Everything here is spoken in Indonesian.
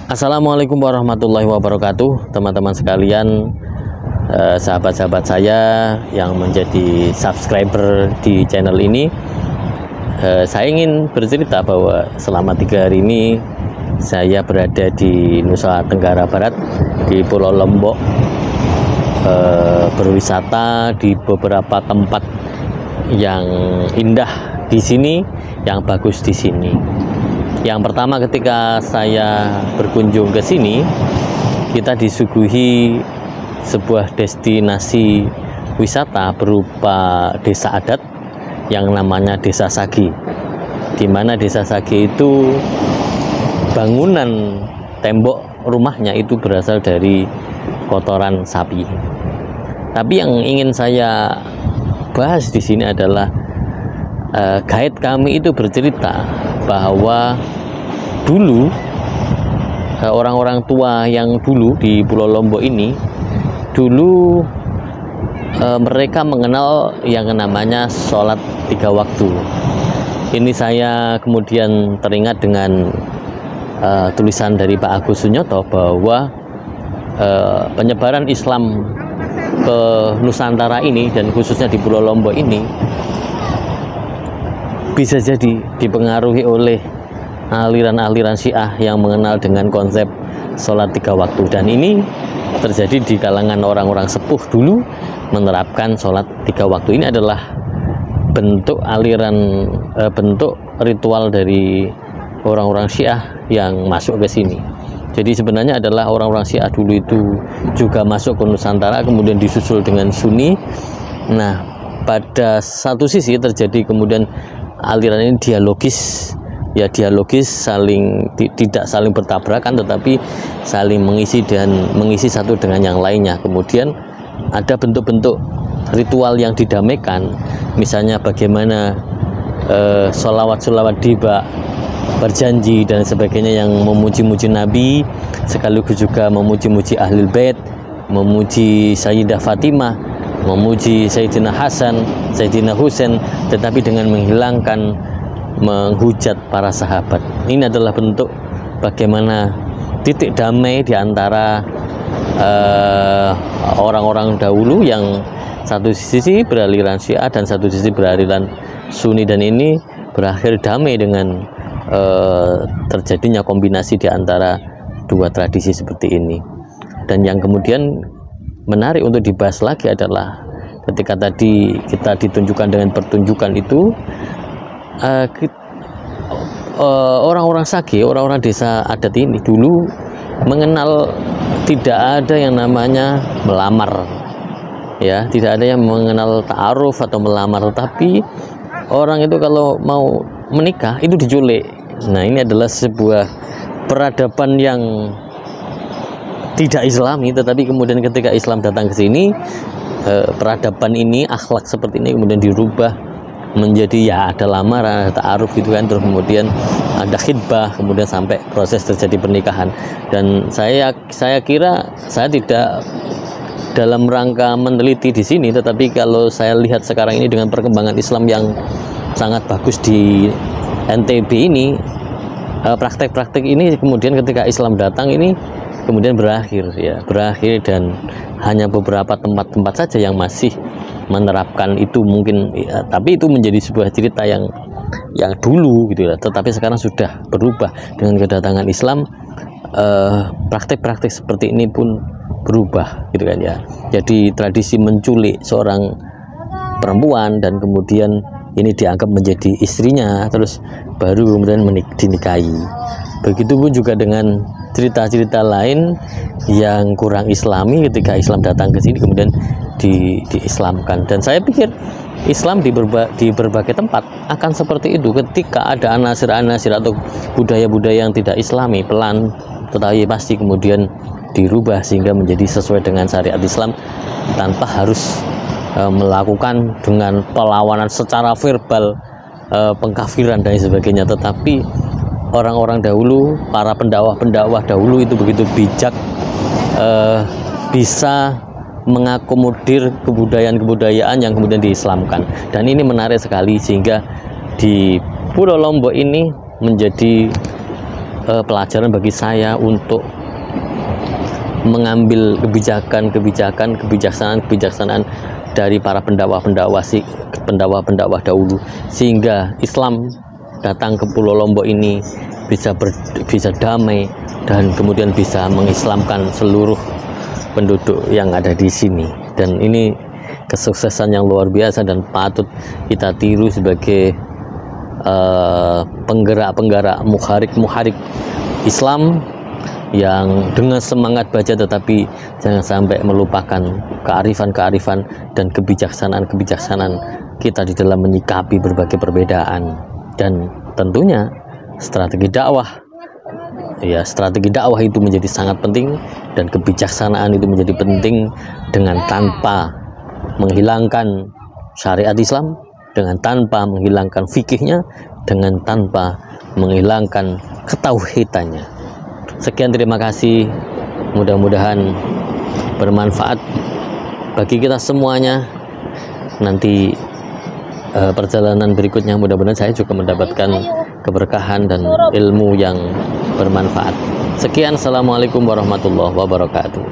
Assalamualaikum warahmatullahi wabarakatuh, teman-teman sekalian, sahabat-sahabat saya yang menjadi subscriber di channel ini. Saya ingin bercerita bahwa selama 3 hari ini saya berada di Nusa Tenggara Barat, di Pulau Lombok, berwisata di beberapa tempat yang indah di sini, yang bagus di sini. Yang pertama, ketika saya berkunjung ke sini, kita disuguhi sebuah destinasi wisata berupa desa adat yang namanya Desa Sagi, di mana Desa Sagi itu bangunan tembok rumahnya itu berasal dari kotoran sapi. Tapi yang ingin saya bahas di sini adalah guide kami itu bercerita bahwa dulu orang-orang tua yang dulu di Pulau Lombok ini dulu mereka mengenal yang namanya sholat 3 waktu. Ini saya kemudian teringat dengan tulisan dari Pak Agus Sunyoto bahwa penyebaran Islam ke Nusantara ini dan khususnya di Pulau Lombok ini bisa jadi dipengaruhi oleh aliran-aliran Syiah yang mengenal dengan konsep sholat 3 waktu, dan ini terjadi di kalangan orang-orang sepuh dulu menerapkan sholat 3 waktu. Ini adalah bentuk bentuk ritual dari orang-orang Syiah yang masuk ke sini. Jadi sebenarnya adalah orang-orang Syiah dulu itu juga masuk ke Nusantara, kemudian disusul dengan Sunni. Nah, pada satu sisi terjadi kemudian aliran ini dialogis, tidak saling bertabrakan, tetapi saling mengisi satu dengan yang lainnya. Kemudian ada bentuk-bentuk ritual yang didamaikan, misalnya bagaimana sholawat-sholawat tiba, berjanji dan sebagainya yang memuji-muji Nabi, sekaligus juga memuji-muji Ahlul Bait, memuji Sayyidah Fatimah, memuji Sayyidina Hasan, Sayyidina Husain, tetapi dengan menghujat para sahabat. Ini adalah bentuk bagaimana titik damai di antara orang-orang dahulu yang satu sisi beraliran Syiah dan satu sisi beraliran Sunni, dan ini berakhir damai dengan terjadinya kombinasi di antara dua tradisi seperti ini. Dan yang kemudian menarik untuk dibahas lagi adalah ketika tadi kita ditunjukkan dengan pertunjukan itu, orang-orang Sagi, orang-orang desa adat ini dulu mengenal tidak ada yang namanya melamar, ya, tidak ada yang mengenal ta'aruf atau melamar, tetapi orang itu kalau mau menikah itu diculik. Nah, ini adalah sebuah peradaban yang tidak Islami, tetapi kemudian ketika Islam datang ke sini, peradaban ini, akhlak seperti ini kemudian dirubah menjadi ya ada lamaran, ada ta'aruf gitu kan, terus kemudian ada khidbah, kemudian sampai proses terjadi pernikahan. Dan saya kira saya tidak dalam rangka meneliti di sini, tetapi kalau saya lihat sekarang ini dengan perkembangan Islam yang sangat bagus di NTB ini, praktek-praktek ini kemudian ketika Islam datang ini kemudian berakhir dan hanya beberapa tempat-tempat saja yang masih menerapkan itu mungkin, ya, tapi itu menjadi sebuah cerita yang dulu gitu ya, tetapi sekarang sudah berubah dengan kedatangan Islam. Praktek-praktek seperti ini pun berubah gitu kan ya. Jadi tradisi menculik seorang perempuan dan kemudian ini dianggap menjadi istrinya, terus baru kemudian dinikahi. Begitupun juga dengan cerita-cerita lain yang kurang Islami, ketika Islam datang ke sini kemudian diislamkan. Dan saya pikir Islam di berbagai tempat akan seperti itu. Ketika ada anasir-anasir atau budaya-budaya yang tidak Islami, pelan tetapi pasti kemudian dirubah sehingga menjadi sesuai dengan syariat Islam tanpa harus melakukan dengan perlawanan secara verbal, pengkafiran dan sebagainya. Tetapi orang-orang dahulu, para pendakwah-pendakwah dahulu itu begitu bijak, bisa mengakomodir kebudayaan-kebudayaan yang kemudian diislamkan. Dan ini menarik sekali, sehingga di Pulau Lombok ini menjadi pelajaran bagi saya untuk mengambil kebijaksanaan dari para pendakwah dahulu, sehingga Islam datang ke Pulau Lombok ini bisa damai dan kemudian bisa mengislamkan seluruh penduduk yang ada di sini. Dan ini kesuksesan yang luar biasa dan patut kita tiru sebagai penggerak-penggerak muharik Islam yang dengan semangat baca, tetapi jangan sampai melupakan kearifan-kearifan dan kebijaksanaan kita di dalam menyikapi berbagai perbedaan. Dan tentunya strategi dakwah itu menjadi sangat penting, dan kebijaksanaan itu menjadi penting, dengan tanpa menghilangkan syariat Islam, dengan tanpa menghilangkan fikihnya, dengan tanpa menghilangkan ketauhidannya. Sekian, terima kasih, mudah-mudahan bermanfaat bagi kita semuanya. Nanti perjalanan berikutnya mudah-mudahan saya juga mendapatkan keberkahan dan ilmu yang bermanfaat. Sekian, assalamualaikum warahmatullahi wabarakatuh.